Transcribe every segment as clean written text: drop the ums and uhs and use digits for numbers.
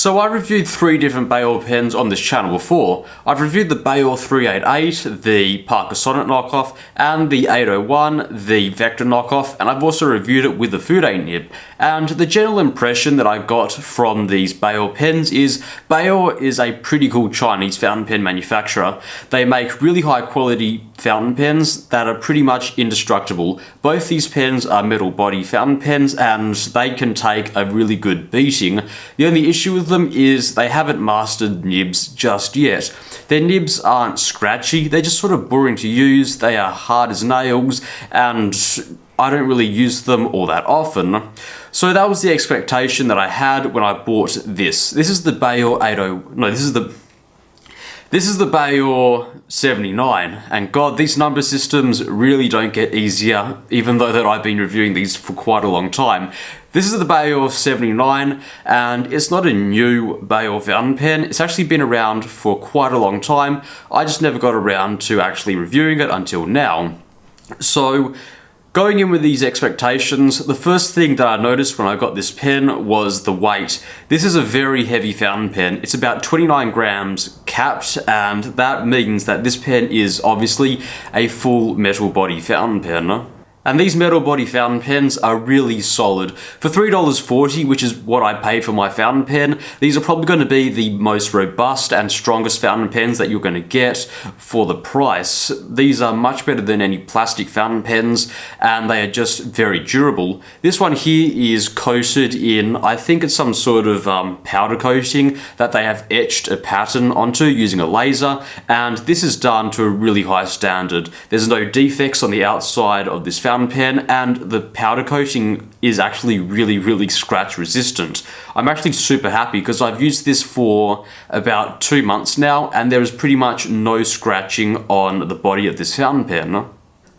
So I reviewed 3 different Baoer pens on this channel before. I've reviewed the Baoer 388, the Parker Sonnet knockoff, and the 801, the Vector knockoff, and I've also reviewed it with the Fude nib. And the general impression that I got from these Baoer pens is Baoer is a pretty cool Chinese fountain pen manufacturer. They make really high quality fountain pens that are pretty much indestructible. Both these pens are metal body fountain pens and they can take a really good beating. The only issue with them is they haven't mastered nibs just yet. Their nibs aren't scratchy, they're just sort of boring to use, they are hard as nails, and I don't really use them all that often. So that was the expectation that I had when I bought this. This is the Baoer 80, no, this is the Baoer 79, and god, these number systems really don't get easier, even though that I've been reviewing these for quite a long time. This is the Baoer 79, and it's not a new Baoer fountain pen, it's actually been around for quite a long time. I just never got around to actually reviewing it until now. So, going in with these expectations, the first thing that I noticed when I got this pen was the weight. This is a very heavy fountain pen. It's about 29 grams capped, and that means that this pen is obviously a full metal body fountain pen. And these metal body fountain pens are really solid. For $3.40, which is what I paid for my fountain pen, these are probably going to be the most robust and strongest fountain pens that you're going to get for the price. These are much better than any plastic fountain pens, and they are just very durable. This one here is coated in, I think it's some sort of powder coating that they have etched a pattern onto using a laser, and this is done to a really high standard. There's no defects on the outside of this fountain pen, and the powder coating is actually really scratch resistant. I'm actually super happy because I've used this for about 2 months now and there is pretty much no scratching on the body of this fountain pen.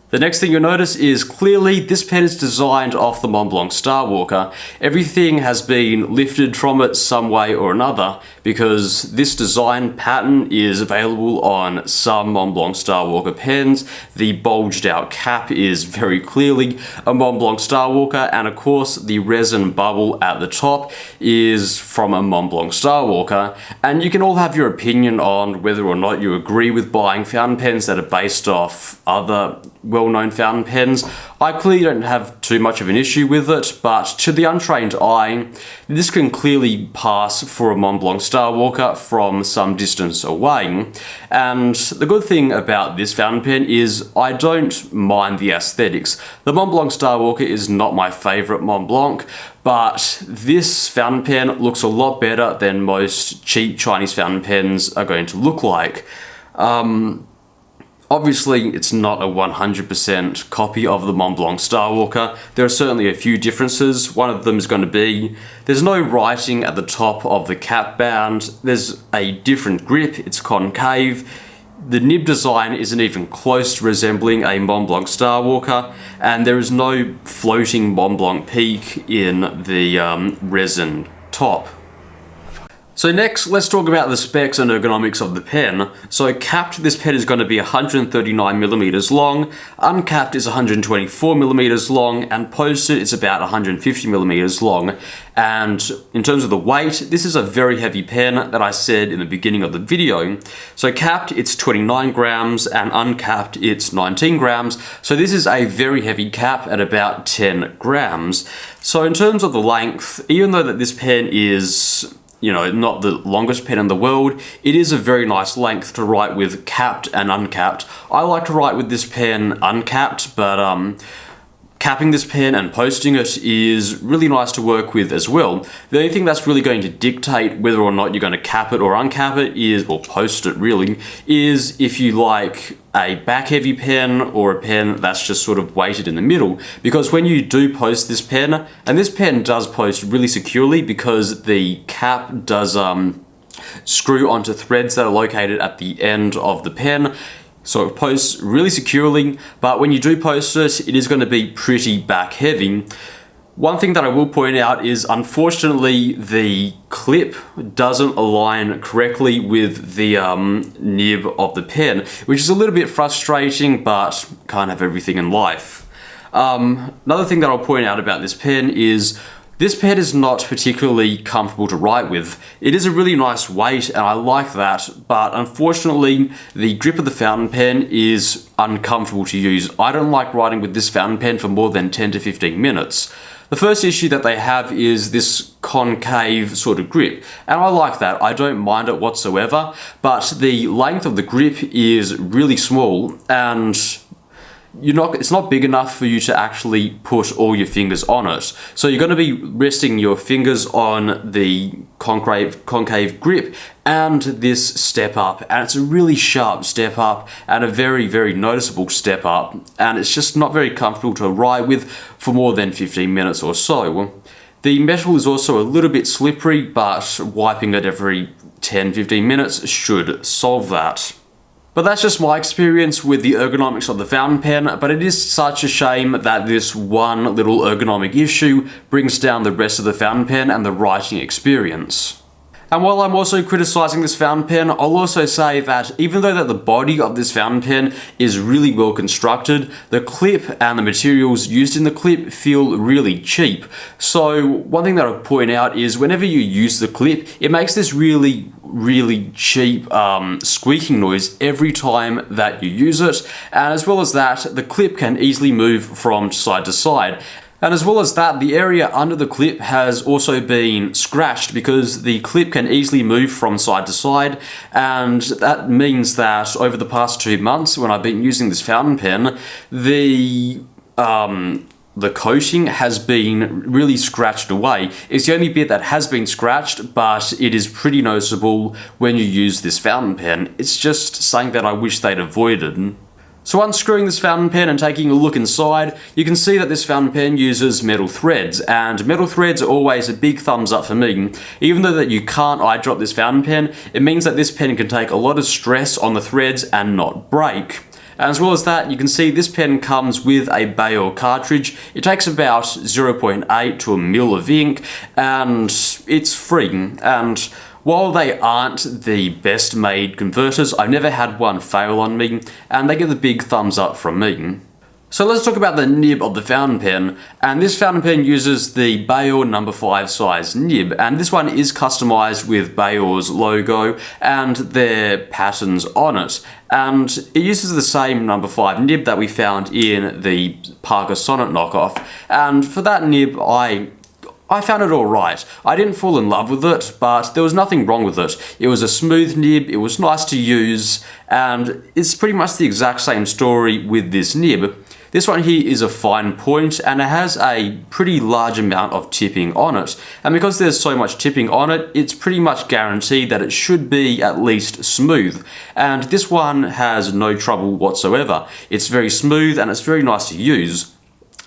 The next thing you'll notice is clearly this pen is designed off the Montblanc Starwalker. Everything has been lifted from it some way or another because this design pattern is available on some Montblanc Starwalker pens. The bulged out cap is very clearly a Montblanc Starwalker, and of course the resin bubble at the top is from a Montblanc Starwalker. And you can all have your opinion on whether or not you agree with buying fountain pens that are based off other well-known fountain pens. I clearly don't have too much of an issue with it, but to the untrained eye, this can clearly pass for a Montblanc Starwalker from some distance away. And the good thing about this fountain pen is I don't mind the aesthetics. The Montblanc Starwalker is not my favourite Montblanc, but this fountain pen looks a lot better than most cheap Chinese fountain pens are going to look like. Obviously, it's not a 100% copy of the Montblanc Starwalker. There are certainly a few differences. One of them is going to be, there's no writing at the top of the cap band. There's a different grip, it's concave. The nib design isn't even close to resembling a Montblanc Starwalker, and there is no floating Montblanc peak in the resin top. So next, let's talk about the specs and ergonomics of the pen. So capped, this pen is going to be 139mm long, uncapped is 124mm long, and posted it's about 150mm long. And in terms of the weight, this is a very heavy pen that I said in the beginning of the video. So capped, it's 29 grams, and uncapped, it's 19 grams. So this is a very heavy cap at about 10 grams. So in terms of the length, even though that this pen is, you know, not the longest pen in the world, it is a very nice length to write with capped and uncapped. I like to write with this pen uncapped, but capping this pen and posting it is really nice to work with as well. The only thing that's really going to dictate whether or not you're going to cap it or uncap it is, or post it really, is if you like a back heavy pen or a pen that's just sort of weighted in the middle. Because when you do post this pen, and this pen does post really securely because the cap does screw onto threads that are located at the end of the pen, so it posts really securely, but when you do post it, it is going to be pretty back heavy. One thing that I will point out is, unfortunately, the clip doesn't align correctly with the nib of the pen, which is a little bit frustrating, but can't have everything in life. Another thing that I'll point out about this pen is This pen is not particularly comfortable to write with. It is a really nice weight and I like that, but unfortunately the grip of the fountain pen is uncomfortable to use. I don't like writing with this fountain pen for more than 10 to 15 minutes. The first issue that they have is this concave sort of grip, and I like that. I don't mind it whatsoever, but the length of the grip is really small and it's not big enough for you to actually put all your fingers on it. So you're going to be resting your fingers on the concave grip and this step up, and it's a really sharp step up and a very, very noticeable step up, and it's just not very comfortable to write with for more than 15 minutes or so. The metal is also a little bit slippery, but wiping it every 10-15 minutes should solve that. But that's just my experience with the ergonomics of the fountain pen, but it is such a shame that this one little ergonomic issue brings down the rest of the fountain pen and the writing experience. And while I'm also criticizing this fountain pen, I'll also say that even though that the body of this fountain pen is really well constructed, the clip and the materials used in the clip feel really cheap. So one thing that I'll point out is whenever you use the clip, it makes this really cheap squeaking noise every time that you use it, and as well as that, the clip can easily move from side to side. And as well as that, the area under the clip has also been scratched because the clip can easily move from side to side, and that means that over the past 2 months when I've been using this fountain pen, the coating has been really scratched away. It's the only bit that has been scratched, but it is pretty noticeable when you use this fountain pen. It's just something that I wish they'd avoided. So unscrewing this fountain pen and taking a look inside, you can see that this fountain pen uses metal threads, and metal threads are always a big thumbs up for me. Even though that you can't eye drop this fountain pen, it means that this pen can take a lot of stress on the threads and not break. And as well as that, you can see this pen comes with a Baoer cartridge. It takes about 0.8 to a mil of ink, and it's free. And while they aren't the best made converters, I've never had one fail on me, and they get the big thumbs up from me. So let's talk about the nib of the fountain pen, and this fountain pen uses the Baoer No. 5 size nib, and this one is customized with Baoer's logo and their patterns on it, and it uses the same No. 5 nib that we found in the Parker Sonnet knockoff, and for that nib I found it alright. I didn't fall in love with it, but there was nothing wrong with it. It was a smooth nib, it was nice to use, and it's pretty much the exact same story with this nib. This one here is a fine point, and it has a pretty large amount of tipping on it. And because there's so much tipping on it, it's pretty much guaranteed that it should be at least smooth. And this one has no trouble whatsoever. It's very smooth and it's very nice to use.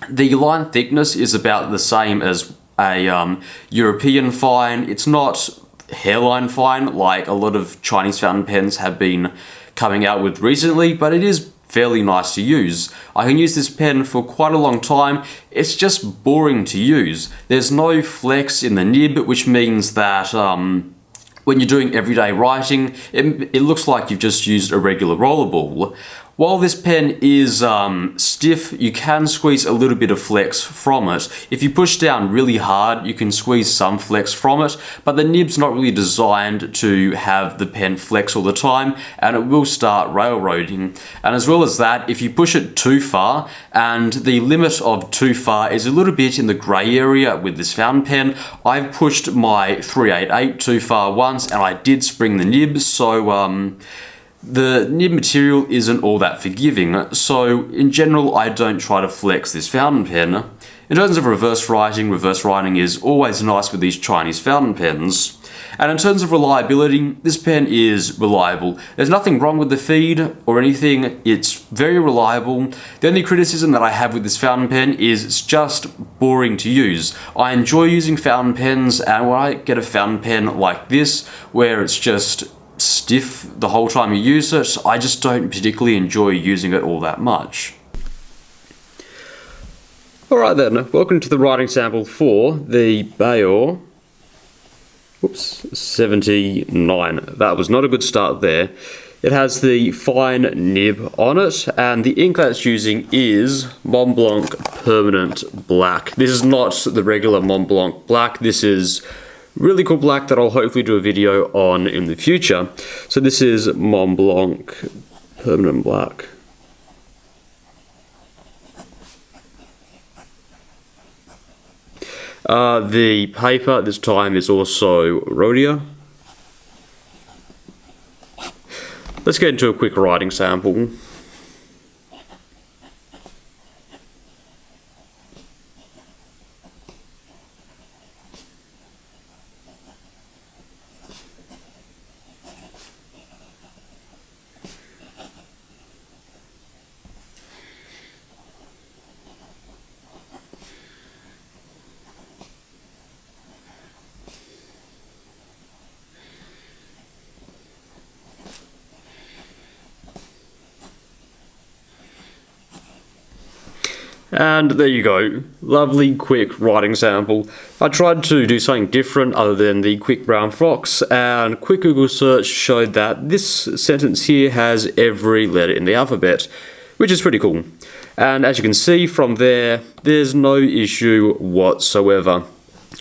The line thickness is about the same as a European fine. It's not hairline fine like a lot of Chinese fountain pens have been coming out with recently, but it is fairly nice to use. I can use this pen for quite a long time. It's just boring to use. There's no flex in the nib, which means that when you're doing everyday writing, it looks like you've just used a regular rollerball. While this pen is stiff, you can squeeze a little bit of flex from it. If you push down really hard, you can squeeze some flex from it, but the nib's not really designed to have the pen flex all the time, and it will start railroading. And as well as that, if you push it too far, and the limit of too far is a little bit in the grey area with this fountain pen, I've pushed my 388 too far once, and I did spring the nib, so the nib material isn't all that forgiving, so in general I don't try to flex this fountain pen. In terms of reverse writing is always nice with these Chinese fountain pens. And in terms of reliability, this pen is reliable. There's nothing wrong with the feed or anything, it's very reliable. The only criticism that I have with this fountain pen is it's just boring to use. I enjoy using fountain pens, and when I get a fountain pen like this, where it's just stiff the whole time you use it, I just don't particularly enjoy using it all that much. Alright then, welcome to the writing sample for the Baoer 79. That was not a good start there. It has the fine nib on it, and the ink that it's using is Montblanc Permanent Black. This is not the regular Montblanc Black. This is really cool black that I'll hopefully do a video on in the future. So this is Montblanc Permanent Black. The paper this time is also Rhodia. Let's get into a quick writing sample. And there you go, lovely quick writing sample. I tried to do something different other than the quick brown fox, and quick Google search showed that this sentence here has every letter in the alphabet, which is pretty cool. And as you can see from there, there's no issue whatsoever.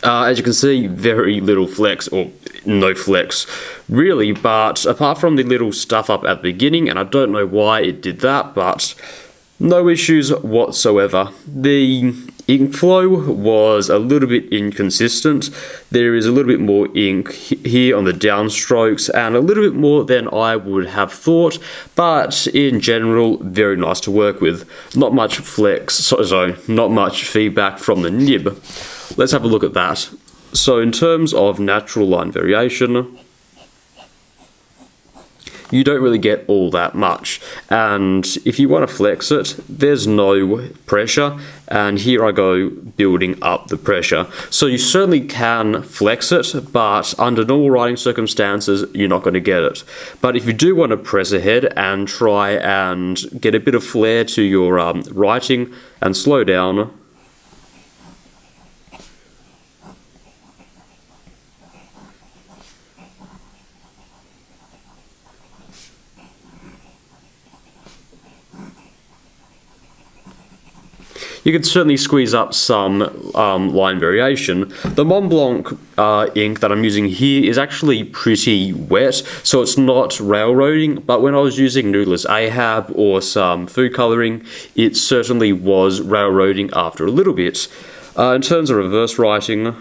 As you can see, very little flex, or no flex really, but apart from the little stuff up at the beginning, and I don't know why it did that, but no issues whatsoever. The ink flow was a little bit inconsistent. There is a little bit more ink here on the downstrokes and a little bit more than I would have thought, but in general, very nice to work with. Not much flex, so not much feedback from the nib. Let's have a look at that. So in terms of natural line variation, you don't really get all that much, and if you want to flex it, there's no pressure, and here I go building up the pressure. So you certainly can flex it, but under normal writing circumstances you're not going to get it. But if you do want to press ahead and try and get a bit of flair to your writing and slow down, you can certainly squeeze up some line variation. The Montblanc ink that I'm using here is actually pretty wet, so it's not railroading, but when I was using Noodler's Ahab or some food colouring, it certainly was railroading after a little bit. In terms of reverse writing,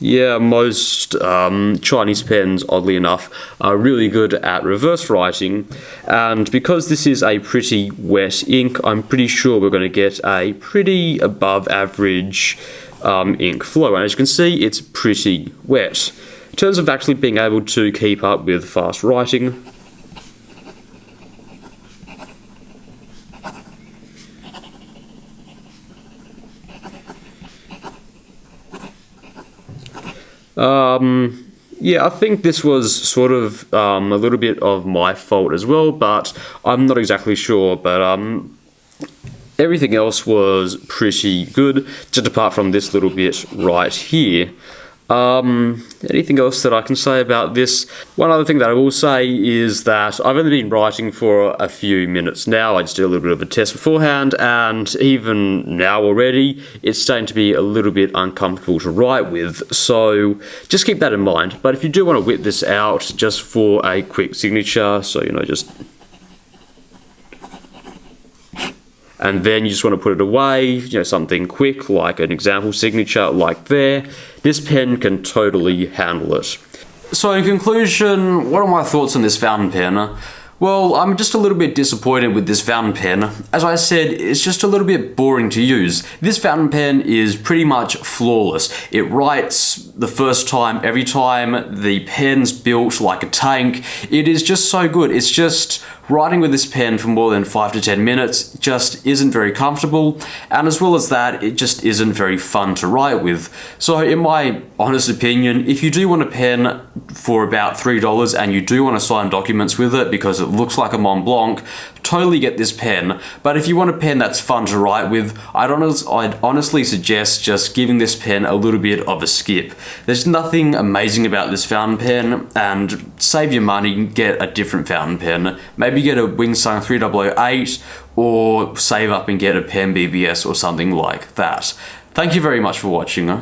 yeah, most Chinese pens, oddly enough, are really good at reverse writing, and because this is a pretty wet ink, I'm pretty sure we're going to get a pretty above average ink flow, and as you can see, it's pretty wet. In terms of actually being able to keep up with fast writing, yeah, I think this was sort of a little bit of my fault as well, but I'm not exactly sure. But everything else was pretty good, just apart from this little bit right here. Anything else that I can say about this? One other thing that I will say is that I've only been writing for a few minutes now. I just did a little bit of a test beforehand, and even now already, it's starting to be a little bit uncomfortable to write with, so just keep that in mind. But if you do want to whip this out just for a quick signature, so just... and then you just want to put it away, something quick like an example signature like there, this pen can totally handle it. So in conclusion, what are my thoughts on this fountain pen? Well, I'm just a little bit disappointed with this fountain pen. As I said, it's just a little bit boring to use. This fountain pen is pretty much flawless. It writes the first time, every time. The pen's built like a tank. It is just so good. It's just writing with this pen for more than 5 to 10 minutes just isn't very comfortable, and as well as that, it just isn't very fun to write with. So in my honest opinion, if you do want a pen for about $3 and you do want to sign documents with it because it looks like a Montblanc, totally get this pen. But if you want a pen that's fun to write with, I'd honestly suggest just giving this pen a little bit of a skip. There's nothing amazing about this fountain pen, and save your money, get a different fountain pen. Maybe get a Wingsung 3008 or save up and get a pen BBS or something like that. Thank you very much for watching.